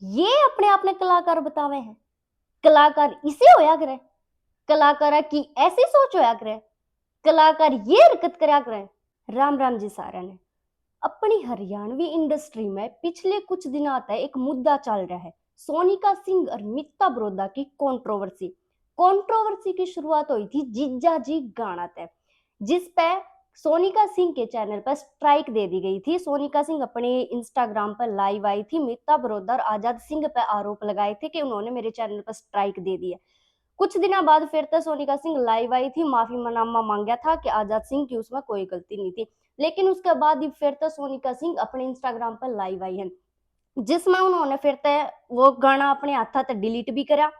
ये अपने आप में कलाकार बतावे हैं। कलाकार इसे होया करे, कलाकार की ऐसी सोच होया करे, कलाकार ये हरकत करया करे। राम राम जी सारा ने। अपनी हरियाणवी इंडस्ट्री में पिछले कुछ दिनों तक एक मुद्दा चल रहा है, सोनिका सिंह और मित्ता बरोदा की कंट्रोवर्सी। कंट्रोवर्सी की शुरुआत हुई थी जीजा जी गाना तय, जिस पे सोनिका सिंह के चैनल पर स्ट्राइक दे दी गई थी। सोनिका सिंह अपने इंस्टाग्राम पर लाइव आई थी, मित्ता बरोदा और आजाद सिंह पर आरोप लगाए थे कि उन्होंने मेरे चैनल पर स्ट्राइक दे दी है। कुछ दिनों बाद फिर तो सोनिका सिंह लाइव आई थी, माफी मनामा मांगा था कि आजाद सिंह की उसमें कोई गलती नहीं थी। लेकिन उसके बाद फिर तो सोनिका सिंह अपने इंस्टाग्राम पर लाइव आई है, जिसमें उन्होंने फिर तो वो गाना अपने हाथा तक डिलीट भी करा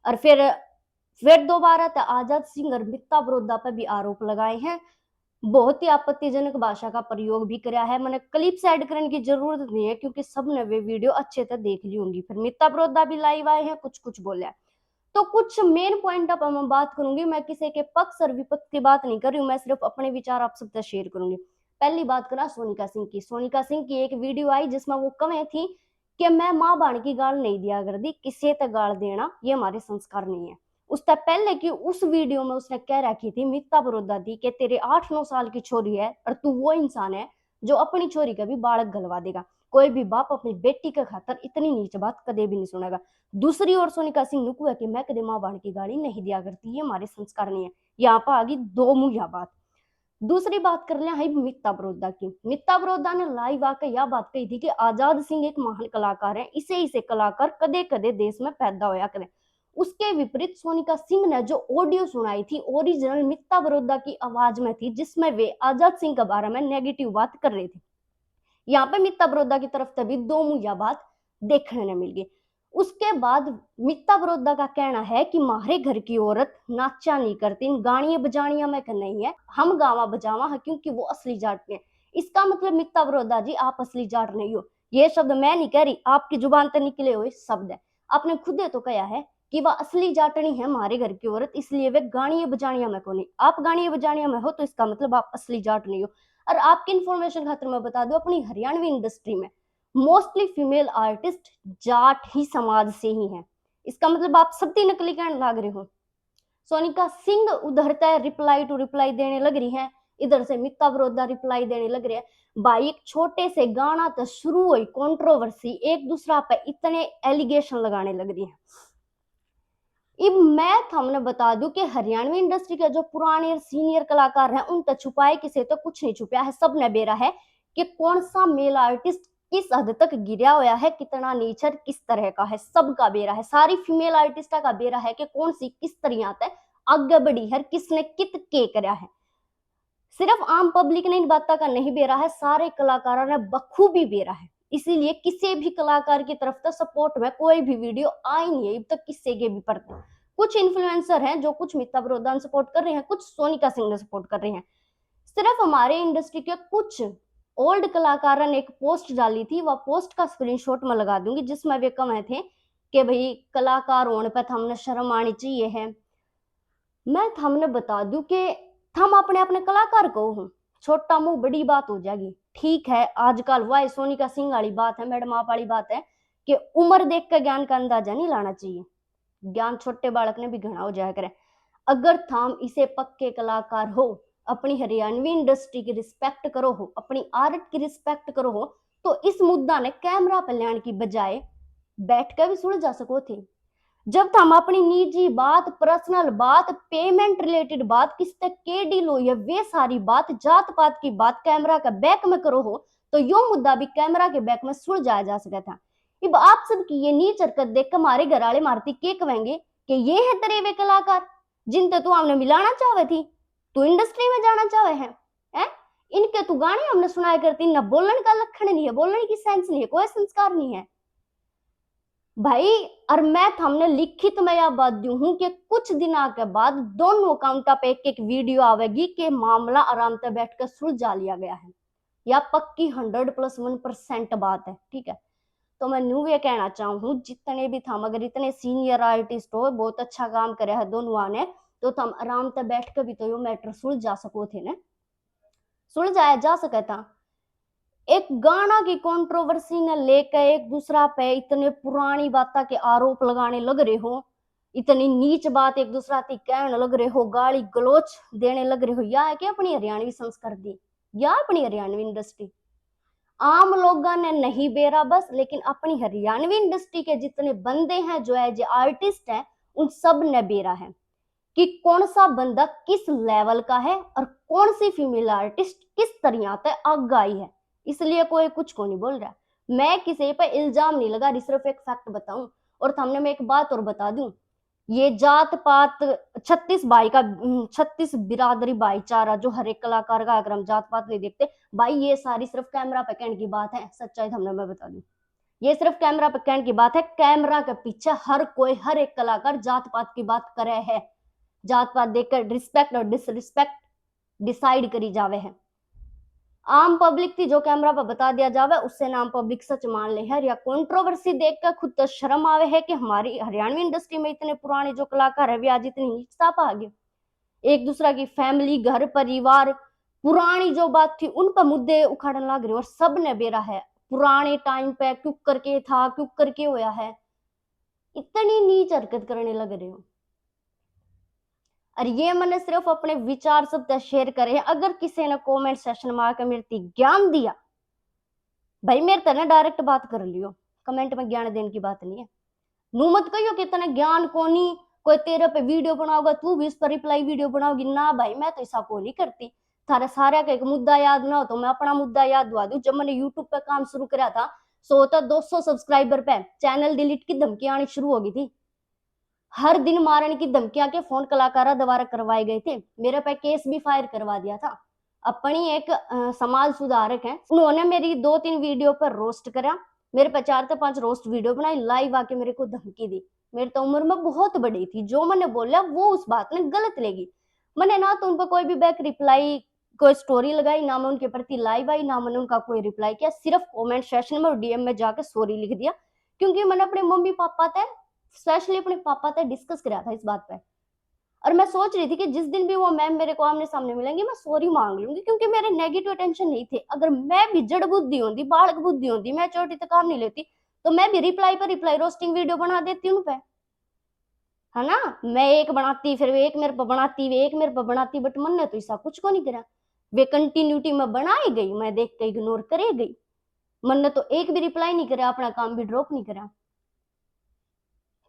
और फिर दोबारा तो आजाद सिंह और मित्ता बरोदा पर भी आरोप लगाए हैं। बहुत ही आपत्तिजनक भाषा का प्रयोग भी कराया है। मैंने क्लिप्स ऐड करने की जरूरत नहीं है क्योंकि सबने वे वीडियो अच्छे से देख ली होंगी। फिर मित्ता बरोदा भी लाइव आए हैं, कुछ कुछ बोले। तो कुछ मेन पॉइंट अब मैं बात करूंगी। मैं किसी के पक्ष और विपक्ष की बात नहीं कर रही हूँ, मैं सिर्फ अपने विचार आप सबसे शेयर करूंगी। पहली बात करा सोनिका सिंह की। सोनिका सिंह की एक वीडियो आई जिसमें वो कहे थी कि मैं माँ बाण की गाल नहीं दिया कर दी, किसी तक गाल देना ये हमारे संस्कार नहीं है। उससे पहले की उस वीडियो में उसने कह रखी थी मित्ता बरोदा दी कि तेरे 8-9 साल की छोरी है और तू वो इंसान है जो अपनी छोरी का भी बालक गलवा देगा। कोई भी बाप अपनी बेटी के खातर इतनी नीच बात कदे भी नहीं सुनेगा। दूसरी ओर सोनिका सिंह नुकू है कि मैं कदे माँ बाण की गाली नहीं दिया करती, ये हमारे संस्कार नहीं है। यहाँ पर आ गई दो मुहैया बात। दूसरी बात कर ले मित्ता बरोदा की। मित्ता बरोदा ने लाइव आकर यह बात कही थी कि आजाद सिंह एक महान कलाकार है, इसे इसे कलाकार कदे कदे देश में पैदा होया करे। उसके विपरीत सोनिका सिंह ने जो ऑडियो सुनाई थी ओरिजिनल मित्ता बरोदा की आवाज में थी, जिसमें वे आजाद सिंह के बारे में नेगेटिव बात कर रहे थे। यहाँ पे मित्ता बरोदा की तरफ तभी दो मुहैया बात देखने ने मिल गई। उसके बाद मित्ता बरोदा का कहना है कि मारे घर की औरत नाचा नहीं करती, गाड़िया बजानिया में नहीं है, हम गावा बजावा है क्योंकि वो असली जाट में। इसका मतलब मित्ता बरोदा जी आप असली जाट नहीं हो। ये शब्द मैं नहीं कह रही, आपकी जुबान से निकले हुए शब्द है। आपने खुद तो कहा है कि वह असली जाटनी है मारे घर की औरत, इसलिए वे गाड़िया बजानिया में को नहीं। आप गाड़िया बजानिया में हो तो इसका मतलब आप असली जाट नहीं हो। और आपकी इंफॉर्मेशन खातिर मैं बता दूं, अपनी हरियाणवी इंडस्ट्री में मोस्टली फीमेल आर्टिस्ट जाट ही समाज से ही हैं। इसका मतलब आप सब तीन नकली कहने लग रहे हो। सोनिका सिंह उधर तय रिप्लाई टू रिप्लाई देने लग रही है, इधर से मित्ता बरोदा रिप्लाई देने लग रहे हैं। भाई एक छोटे से गाना तो शुरू हुई कंट्रोवर्सी, एक दूसरा पे इतने एलिगेशन लगाने लग रही है। अब मैं हमने बता दूं कि हरियाणवी इंडस्ट्री के जो पुराने और सीनियर कलाकार हैं उन तक छुपाए किसे तो कुछ नहीं छुपाया है, सब ने बेरा है कि कौन सा मेल आर्टिस्ट किस हद तक गिरा हुआ है, कितना नेचर किस तरह का है, सबका बेरा है। सारी फीमेल आर्टिस्ट का बेरा है कि कौन सी किस तरह आता है आगे बढ़ी है, किसने कित के करा है। सिर्फ आम पब्लिक ने इन बातों का नहीं बेरा है, सारे कलाकारों ने बखूबी बेरा है। इसीलिए किसी भी कलाकार की तरफ से सपोर्ट में कोई भी वीडियो आई नहीं है अब तक किसी के भी पड़ते। कुछ इन्फ्लुएंसर हैं जो कुछ मित्ता बरोदा सपोर्ट कर रहे हैं, कुछ सोनिका सिंह ने सपोर्ट कर रहे हैं। सिर्फ हमारे इंडस्ट्री के कुछ ओल्ड कलाकारों ने एक पोस्ट डाली थी, वह पोस्ट का स्क्रीनशॉट मैं लगा दूंगी, जिसमें वे कहे थे कि भाई कलाकार होने पर हमने शर्म आनी चाहिए है। मैं हमने बता दूं कि हम अपने अपने कलाकार को हूँ, छोटा मुंह बड़ी बात हो जाएगी। ठीक है आजकल वह सोनिका सिंह वाली बात है, मैडम आप वाली बात है कि उम्र देख कर ज्ञान का अंदाजा नहीं लाना चाहिए। ज्ञान छोटे बालक ने भी घना हो जाया करे। अगर थाम इसे पक्के कलाकार हो, अपनी हरियाणवी इंडस्ट्री की रिस्पेक्ट करो हो, अपनी आर्ट की रिस्पेक्ट करो हो, तो इस मुद्दा ने कैमरा पर लाने की बजाय बैठ कर भी सुलझा सको थे। जब हम अपनी निजी बात, पर्सनल बात, पेमेंट रिलेटेड बात, किस तक के डील हो या वे सारी बात, जात पात की बात कैमरा का बैक में करो हो, तो यो मुद्दा भी कैमरा के बैक में सुलझाया जा सकता था। अब आप सबकी ये नीच हरकत देख कर हमारे घर वाले मारती के कहेंगे कि ये है तेरे वे कलाकार जिनते तू हमने मिलाना चाहे थी, तू इंडस्ट्री में जाना चाहे है? इनके तू गाने हमने सुनाया करती, न बोलने का लक्षण नहीं है, बोलने की सेंस नहीं है, कोई संस्कार नहीं है भाई। और मैं हमने लिखित में यह बात दी हूं कि कुछ दिन के बाद दोनों अकाउंट पे एक एक वीडियो आवेगी कि मामला आराम से बैठकर सुलझा लिया गया है। या पक्की 100+1% बात है, ठीक है। तो मैं न्यू ये कहना चाहूँ जितने भी था, अगर इतने सीनियर आर्टिस्ट हो, बहुत अच्छा काम करे है दोनों ने, तो तुम आराम से बैठ कर भी तो यो मैटर सुलझा सको थे ना, सुलझाया जा सका था। एक गाना की कंट्रोवर्सी ने लेकर एक दूसरा पे इतने पुरानी बात के आरोप लगाने लग रहे हो, इतनी नीच बात एक दूसरा की कहने लग रहे हो, गाली गलोच देने लग रहे हो। या है कि अपनी हरियाणवी संस्कृति या अपनी हरियाणवी इंडस्ट्री आम लोगों ने नहीं बेरा बस, लेकिन अपनी हरियाणवी इंडस्ट्री के जितने बंदे हैं जो एज आर्टिस्ट हैं उन सब ने बेरा है कि कौन सा बंदा किस लेवल का है और कौन सी फीमेल आर्टिस्ट किस तरह से आगे आई है। इसलिए कोई कुछ को नहीं बोल रहा। मैं किसी पे इल्जाम नहीं लगा रही, सिर्फ एक फैक्ट बताऊं। और सामने मैं एक बात और बता दूं, ये जात पात 36 बिरादरी भाईचारा जो हर एक कलाकार का, अगर हम जात पात नहीं देखते भाई, ये सारी सिर्फ कैमरा पे कहने की बात है। सच्चाई हमने मैं बता दूं, ये सिर्फ कैमरा पे कहने की बात है। कैमरा के पीछे हर कोई, हर एक कलाकार जात पात की बात करे है। जात पात देखकर रिस्पेक्ट और डिसरिस्पेक्ट डिसाइड करी जावे है। आम पब्लिक थी जो कैमरा पर बता दिया जावे उससे नाम पब्लिक सच मान ले है। या कंट्रोवर्सी देखकर खुद तो शर्म आवे है कि हमारी हरियाणवी इंडस्ट्री में इतने पुराने जो कलाकार है वे आज इतनी नीचता पा गए। एक दूसरा की फैमिली, घर परिवार, पुरानी जो बात थी उन पर मुद्दे उखाड़ने लग रहे और सब ने बेरा है पुराने टाइम पे क्यों करके था, क्यों करके होया है, इतनी नीच हरकत करने लग रहे हो। और ये मैंने सिर्फ अपने विचार सब शेयर करे। अगर किसी ने कमेंट सेशन में आकर मेरे ज्ञान दिया, भाई मेरे तरह डायरेक्ट बात कर लियो, कमेंट में ज्ञान देने की बात नहीं है। नू मत कहियो कि इतना ज्ञान को नहीं, कोई तेरे पे वीडियो बनाओगा तू भी इस पर रिप्लाई वीडियो बनाओगी ना। भाई मैं तो ऐसा को नहीं करती। थारे सारे का एक मुद्दा याद ना हो तो मैं अपना मुद्दा याद दुआ दूं। जब मैंने यूट्यूब पे काम शुरू करा था 200 सब्सक्राइबर पे चैनल डिलीट की धमकी आनी शुरू हो गई थी। हर दिन मारने की धमकियां के फोन कलाकारा द्वारा करवाए गए थे। मेरे पे केस भी फायर करवा दिया था। अपनी एक समाज सुधारक है, उन्होंने मेरी 2-3 वीडियो पर रोस्ट करा। मेरे पे 4 से 5 रोस्ट वीडियो बनाई, लाइव आके मेरे को धमकी दी। मेरी तो उम्र में बहुत बड़ी थी। जो मैंने बोला वो उस बात ने गलत लेगी। मैंने ना तो उन पर कोई भी बैक रिप्लाई, कोई स्टोरी लगाई, ना मैं उनके प्रति लाइव आई, ना मैंने उनका कोई रिप्लाई किया। सिर्फ कमेंट सेशन में और डीएम में जाकर सॉरी लिख दिया, क्योंकि मैंने अपने मम्मी पापा थे, स्पेशली अपने पापा से डिस्कस करा था इस बात पे। और मैं सोच रही थी कि जिस दिन भी वो मैम मेरे को आमने सामने मिलेंगी मैं सॉरी मांग लूंगी, क्योंकि मेरे नेगेटिव टेंशन नहीं थे। अगर मैं भी जड़ बुद्धि होती, बालक बुद्धि होती, मैं चोटी तक काम नहीं लेती तो मैं भी रिप्लाई पर रिप्लाई रोस्टिंग वीडियो बना देती उन पे, है ना। मैं एक बनाती, फिर वे एक मेरे पर बनाती, वे एक मेरे पर बनाती, बट मन ने तो ऐसा कुछ को नहीं करा। वे कंटिन्यूटी में बनाई गई, मैं देख के इग्नोर करे गई। मन ने तो एक भी रिप्लाई नहीं करा, अपना काम भी ड्रॉप नहीं करा।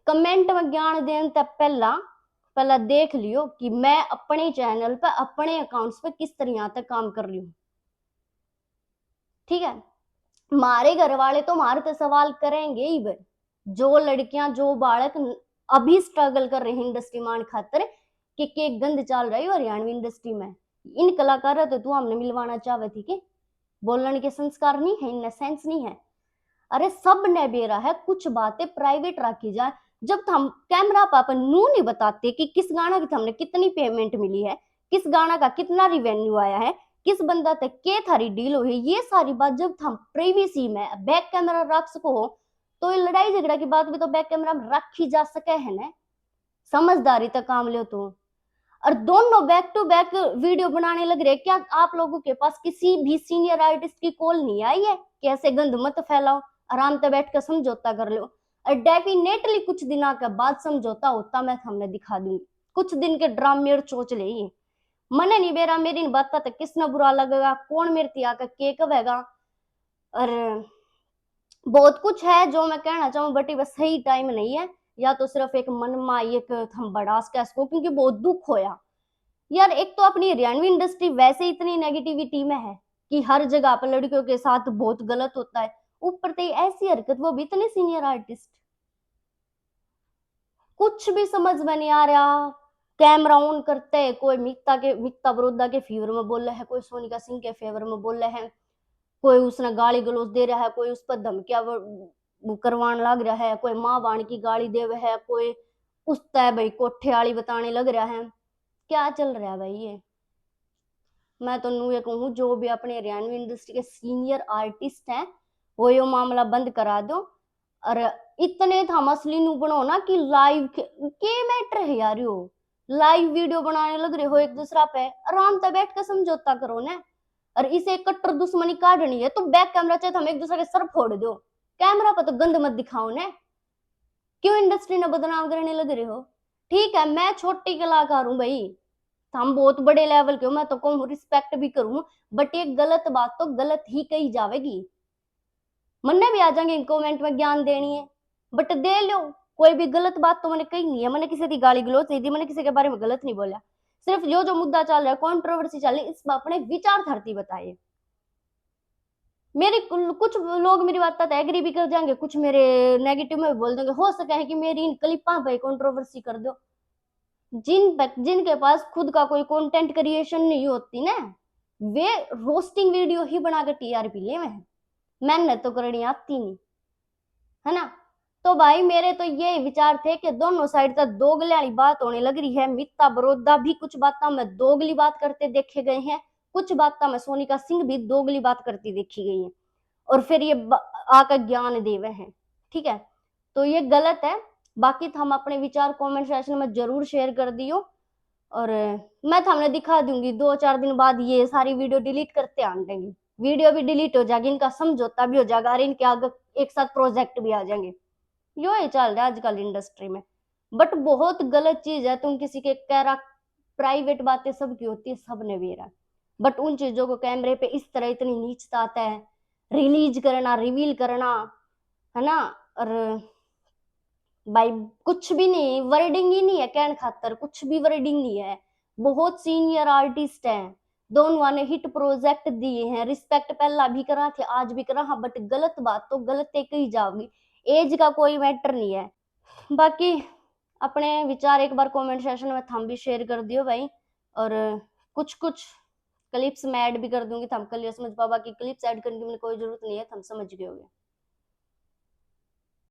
कमेंट में ज्ञान देने तक पहला देख लियो कि मैं अपने चैनल पे, अपने अकाउंट्स पे किस तरह तक काम कर रही हूँ। ठीक है, मारे घर वाले तो मारे तो सवाल करेंगे ही भाई। जो लड़कियां, जो बालक अभी स्ट्रगल कर रहे हैं इंडस्ट्री मान खातर कि गंद चल रही है हरियाणवी इंडस्ट्री में, इन कलाकारों तो तू हमने मिलवाना चाहे थी कि बोलने के संस्कार नहीं है, इनने सेंस नहीं है। अरे सब ने बेरा है, कुछ बातें प्राइवेट रखी जाए। जब हम कैमरा पर अपन नू नहीं बताते कि किस गाना की हमने कितनी पेमेंट मिली है, किस गाना का कितना रिवेन्यू आया है, किस बंदा तक के थारी डील हुई, ये सारी बात जब हम प्राइवेसी में बैक कैमरा रख सको तो ये लड़ाई झगड़ा की बात भी तो बैक कैमरा में रखी जा सके है ना। समझदारी तक काम लो तो। और दोनों बैक टू बैक वीडियो बनाने लग रहे। क्या आप लोगों के पास किसी भी सीनियर आर्टिस्ट की कॉल नहीं आई है कि ऐसे गंद मत फैलाओ, आराम से बैठ कर समझौता कर लो। और डेफिनेटली कुछ दिनों के बाद समझौता होता मैं हमने दिखा दूंगी। कुछ दिन के ड्रामे और चोच ले मने नहीं बेरा, मेरी बात तक किसने बुरा लगेगा, कौन मेरे तिया का केक कहेगा। और बहुत कुछ है जो मैं कहना चाहूँ, बट बस सही टाइम नहीं है। या तो सिर्फ एक मन में एक हम बड़ास का इसको, क्योंकि बहुत दुख होया यार। एक तो अपनी हरियाणवी इंडस्ट्री वैसे इतनी नेगेटिविटी में है कि हर जगह पर लड़कियों के साथ बहुत गलत होता है, ऊपर से ऐसी हरकत, वो भी इतने सीनियर आर्टिस्ट। कुछ भी समझ में नहीं आ रहा। कैमरा ऑन करते हैं, कोई मिक्ता बरोदा के फेवर में बोल रहा है, कोई सोनिका सिंह के फेवर में बोल रहे हैं, कोई उसने गाली गलौज दे रहा है, कोई उस पर धमकियां करवाने लग रहा है, कोई माँ बाण की गाली दे रहा है, कोई उस तय भाई कोठे वाली बताने लग रहा है। क्या चल रहा है भाई ये। मैं तो नू ये कहूँ, जो भी अपने हरियाणवी इंडस्ट्री के सीनियर आर्टिस्ट हैं वो ये मामला बंद करा दो। और इतने था असली नू बनो ना कि लाइव के मैटर है यार। यो लाइव वीडियो बनाने लग रहे हो एक दूसरा पे, आराम से बैठ कर समझौता करो ना। और इसे कट्टर दुश्मनी काटनी है तो बैक कैमरा चाहे तो हम एक दूसरे के सर फोड़ दो, कैमरा पर तो गंद मत दिखाओ ने। क्यों इंडस्ट्री ने बदनाम करने लग रहे हो? ठीक है मैं छोटी कलाकार हूं भाई, हम बहुत बड़े लेवल के हो, मैं तो कहूँ रिस्पेक्ट भी करूं, बट ये गलत बात तो गलत ही कही जाएगी। मन्ने भी आ जाएंगे कमेंट में ज्ञान देनी है, बट दे लो। कोई भी गलत बात तो मैंने कही नहीं है, मैंने किसी की गाली गलौज नहीं दी, मैंने किसी के बारे में गलत नहीं बोला। सिर्फ जो जो मुद्दा चल रहा है, कंट्रोवर्सी चल रही है, इस पर अपने विचार धरती बताइए। मेरी कुछ लोग मेरी बात पर एग्री भी कर जाएंगे, कुछ मेरे नेगेटिव में भी बोल देंगे, हो सके है कि मेरी इन क्लिपा पे कंट्रोवर्सी कर दो। जिनके पास खुद का कोई कंटेंट क्रिएशन नहीं होती ना, वे रोस्टिंग वीडियो ही बना के टीआरपी ले में, मैंने तो करनी आती नहीं, है ना। तो भाई मेरे तो ये विचार थे कि दोनों साइड तक दोगले वाली बात होने लग रही है। मित्ता बरोदा भी कुछ बातों में दोगली बात करते देखे गए हैं, कुछ बातों में सोनिका सिंह भी दोगली बात करती देखी गई है, और फिर ये आकर ज्ञान देवे हैं। ठीक है, तो ये गलत है। बाकी तो हम अपने विचार कमेंट सेक्शन में जरूर शेयर कर दियो, और मैं तो हमने दिखा दूंगी 2-4 दिन बाद ये सारी वीडियो डिलीट करते आन देंगे, वीडियो भी डिलीट हो जाएगी, इनका समझौता भी हो जाएगा, और इनके आगे एक साथ प्रोजेक्ट भी आ जाएंगे। यो ही चल रहा है आजकल इंडस्ट्री में, बट बहुत गलत चीज है। तुम किसी के कह रहा, प्राइवेट बातें सबकी होती है, सबने भी रहा, बट उन चीजों को कैमरे पे इस तरह इतनी नीचता आता है, रिलीज करना, रिवील करना, है ना। और भाई कुछ भी नहीं, वर्डिंग ही नहीं है कहने खातर, कुछ भी वर्डिंग नहीं है। बहुत सीनियर आर्टिस्ट हैं, दोनों ने हिट प्रोजेक्ट दिए हैं, रिस्पेक्ट पहला भी करा थे, आज भी करा, हाँ, बट गलत बात तो गलत एक ही जाओगी, एज का कोई मैटर नहीं है। बाकी अपने विचार एक बार कमेंट सेक्शन में थम भी शेयर कर दियो भाई, और कुछ कुछ क्लिप्स मैं ऐड भी कर दूंगी, थम कल समझ पाओ, बाकी क्लिप्स ऐड करने की मुझे कोई जरूरत नहीं है, थम समझ गए होगे।